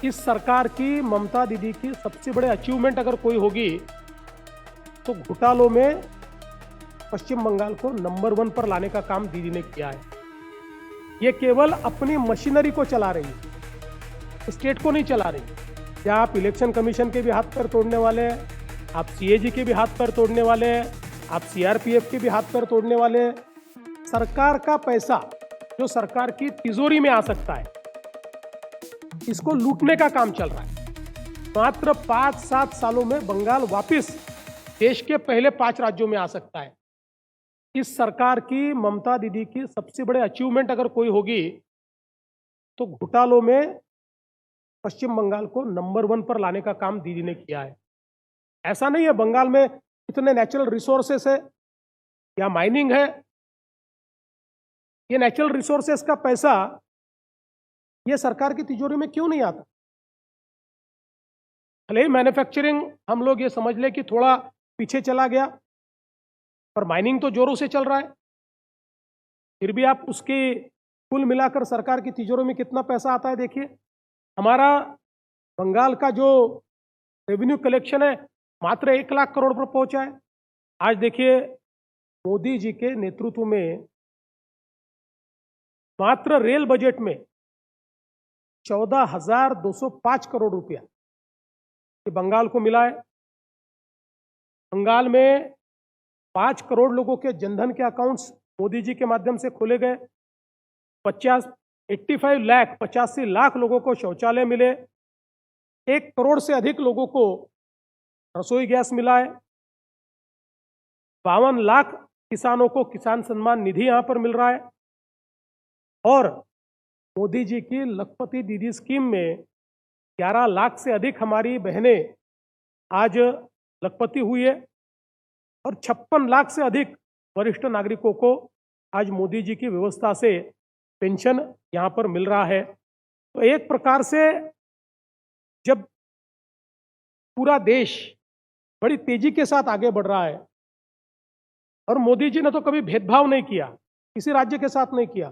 इस सरकार की ममता दीदी की सबसे बड़े अचीवमेंट अगर कोई होगी तो घोटालों में पश्चिम बंगाल को नंबर 1 पर लाने का काम दीदी ने किया है। ये केवल अपनी मशीनरी को चला रही है, स्टेट को नहीं चला रही। क्या आप इलेक्शन कमीशन के भी हाथ पैर तोड़ने वाले हैं, आप सीएजी के भी हाथ पैर तोड़ने वाले हैं, आप सीआरपीएफ के भी हाथ पैर तोड़ने वाले हैं। सरकार का पैसा जो सरकार की तिजोरी में आ सकता है, इसको लूटने का काम चल रहा है। मात्र 5-7 सालों में बंगाल वापस देश के पहले 5 राज्यों में आ सकता है। इस सरकार की ममता दीदी की सबसे बड़े अचीवमेंट अगर कोई होगी तो घोटालों में पश्चिम बंगाल को नंबर 1 पर लाने का काम दीदी ने किया है। ऐसा नहीं है बंगाल में इतने नेचुरल रिसोर्सेस है या माइनिंग है, ये नेचुरल रिसोर्सेस का पैसा ये सरकार की तिजोरी में क्यों नहीं आता? भले ही मैन्युफैक्चरिंग हम लोग ये समझ ले कि थोड़ा पीछे चला गया, पर माइनिंग तो जोरों से चल रहा है। फिर भी आप उसकी कुल मिलाकर सरकार की तिजोरी में कितना पैसा आता है देखिए। हमारा बंगाल का जो रेवेन्यू कलेक्शन है मात्र 1 लाख करोड़ पर पहुंचा है। आज देखिए मोदी जी के नेतृत्व में मात्र रेल बजट में 14,205 करोड़ रुपया ये बंगाल को मिला है। बंगाल में 5 करोड़ लोगों के जनधन के अकाउंट्स मोदी जी के माध्यम से खोले गए। 85 लाख लोगों को शौचालय मिले। 1 करोड़ से अधिक लोगों को रसोई गैस मिला है। 52 लाख किसानों को किसान सम्मान निधि यहां पर मिल रहा है। और मोदी जी की लखपति दीदी स्कीम में 11 लाख से अधिक हमारी बहनें आज लखपति हुई है और 56 लाख से अधिक वरिष्ठ नागरिकों को आज मोदी जी की व्यवस्था से पेंशन यहां पर मिल रहा है। तो एक प्रकार से जब पूरा देश बड़ी तेजी के साथ आगे बढ़ रहा है और मोदी जी ने तो कभी भेदभाव नहीं किया, किसी राज्य के साथ नहीं किया,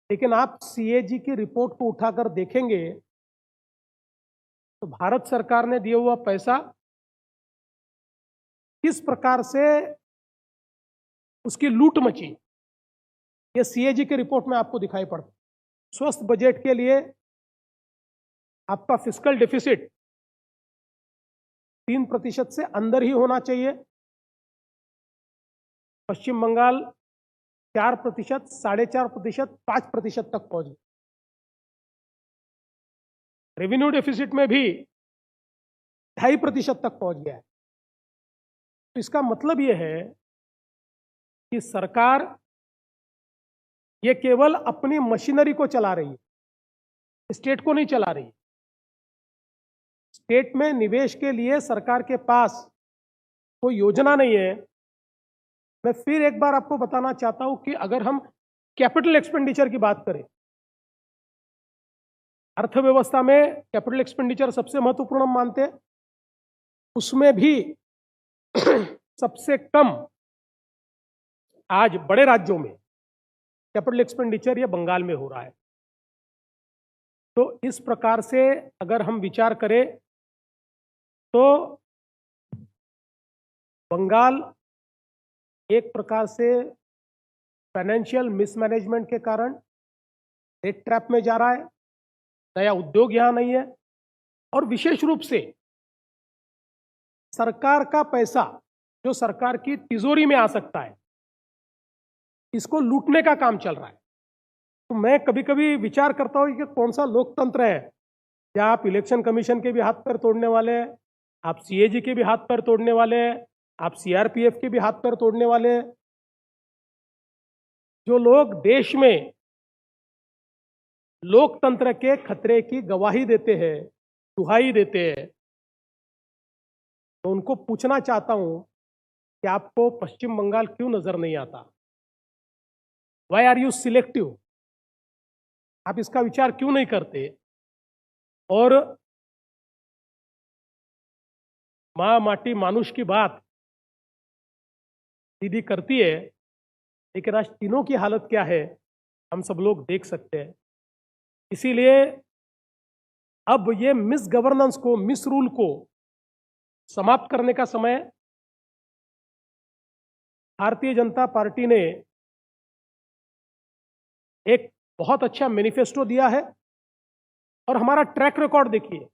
लेकिन आप सीएजी की रिपोर्ट को उठाकर देखेंगे तो भारत सरकार ने दिया हुआ पैसा किस प्रकार से उसकी लूट मची, ये सीएजी की रिपोर्ट में आपको दिखाई पड़ता। स्वस्थ बजट के लिए आपका फिस्कल डेफिसिट 3% से अंदर ही होना चाहिए। पश्चिम बंगाल 4%, 4.5%, 5% तक पहुंच गई। रेवेन्यू डेफिसिट में भी 2.5% तक पहुंच गया है। तो इसका मतलब यह है कि सरकार ये केवल अपनी मशीनरी को चला रही है, स्टेट को नहीं चला रही। स्टेट में निवेश के लिए सरकार के पास कोई योजना नहीं है। मैं फिर एक बार आपको बताना चाहता हूं कि अगर हम कैपिटल एक्सपेंडिचर की बात करें, अर्थव्यवस्था में कैपिटल एक्सपेंडिचर सबसे महत्वपूर्ण हम मानते हैं, उसमें भी सबसे कम आज बड़े राज्यों में कैपिटल एक्सपेंडिचर ये बंगाल में हो रहा है। तो इस प्रकार से अगर हम विचार करें तो बंगाल एक प्रकार से फाइनेंशियल मिसमैनेजमेंट के कारण डेट ट्रैप में जा रहा है। नया उद्योग यहां नहीं है और विशेष रूप से सरकार का पैसा जो सरकार की तिजोरी में आ सकता है, इसको लूटने का काम चल रहा है। तो मैं कभी कभी विचार करता हूं कि कौन सा लोकतंत्र है। क्या आप इलेक्शन कमीशन के भी हाथ पैर तोड़ने वाले हैं, आप सीएजी के भी हाथ पैर तोड़ने वाले हैं, आप सीआरपीएफ के भी हाथ पैर तोड़ने वाले हैं। जो लोग देश में लोकतंत्र के खतरे की गवाही देते हैं, दुहाई देते हैं, तो उनको पूछना चाहता हूं कि आपको पश्चिम बंगाल क्यों नजर नहीं आता? Why are you selective? आप इसका विचार क्यों नहीं करते? और माँ माटी मानुष की बात दीदी करती है, लेकिन आज तीनों की हालत क्या है हम सब लोग देख सकते हैं। इसीलिए अब ये मिस गवर्नेंस को, मिस रूल को समाप्त करने का समय है। भारतीय जनता पार्टी ने एक बहुत अच्छा मैनिफेस्टो दिया है और हमारा ट्रैक रिकॉर्ड देखिए,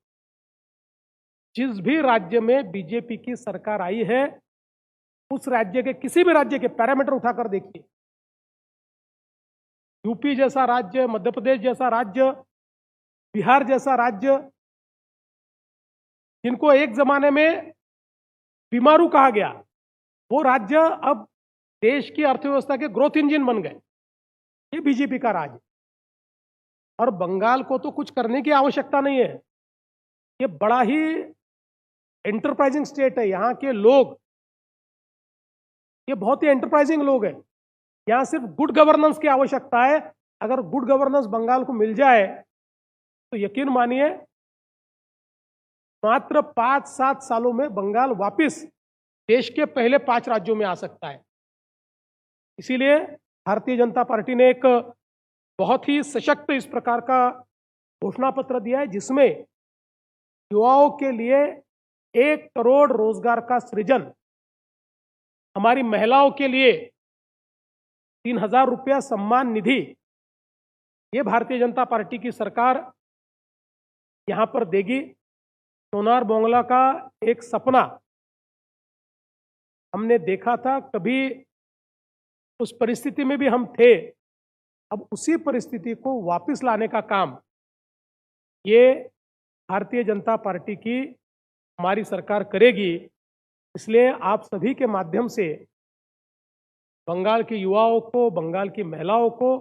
जिस भी राज्य में बीजेपी की सरकार आई है, उस राज्य के, किसी भी राज्य के पैरामीटर उठाकर देखिए, यूपी जैसा राज्य, मध्य प्रदेश जैसा राज्य, बिहार जैसा राज्य, जिनको एक जमाने में बीमारू कहा गया, वो राज्य अब देश की अर्थव्यवस्था के ग्रोथ इंजन बन गए। ये बीजेपी का राज है। और बंगाल को तो कुछ करने की आवश्यकता नहीं है। ये बड़ा ही एंटरप्राइजिंग स्टेट है। यहाँ के लोग, ये बहुत ही एंटरप्राइजिंग लोग हैं। यहाँ सिर्फ गुड गवर्नेंस की आवश्यकता है। अगर गुड गवर्नेंस बंगाल को मिल जाए तो यकीन मानिए, मात्र 5-7 सालों में बंगाल वापस देश के पहले 5 राज्यों में आ सकता है। इसीलिए भारतीय जनता पार्टी ने एक बहुत ही सशक्त इस प्रकार का घोषणा पत्र दिया है, जिसमें युवाओं के लिए 1 करोड़ रोजगार का सृजन, हमारी महिलाओं के लिए 3000 रुपया सम्मान निधि, ये भारतीय जनता पार्टी की सरकार यहां पर देगी। सोनार बांग्ला का एक सपना हमने देखा था, कभी उस परिस्थिति में भी हम थे। अब उसी परिस्थिति को वापस लाने का काम ये भारतीय जनता पार्टी की, हमारी सरकार करेगी। इसलिए आप सभी के माध्यम से बंगाल के युवाओं को, बंगाल की महिलाओं को,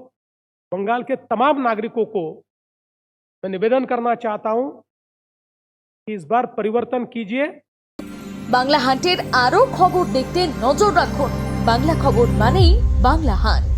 बंगाल के तमाम नागरिकों को मैं निवेदन करना चाहता हूं कि इस बार परिवर्तन कीजिए। বাংলা হান্টের আরো খবর দেখতে নজর রাখুন। বাংলা খবর মানেই বাংলা হান্ট।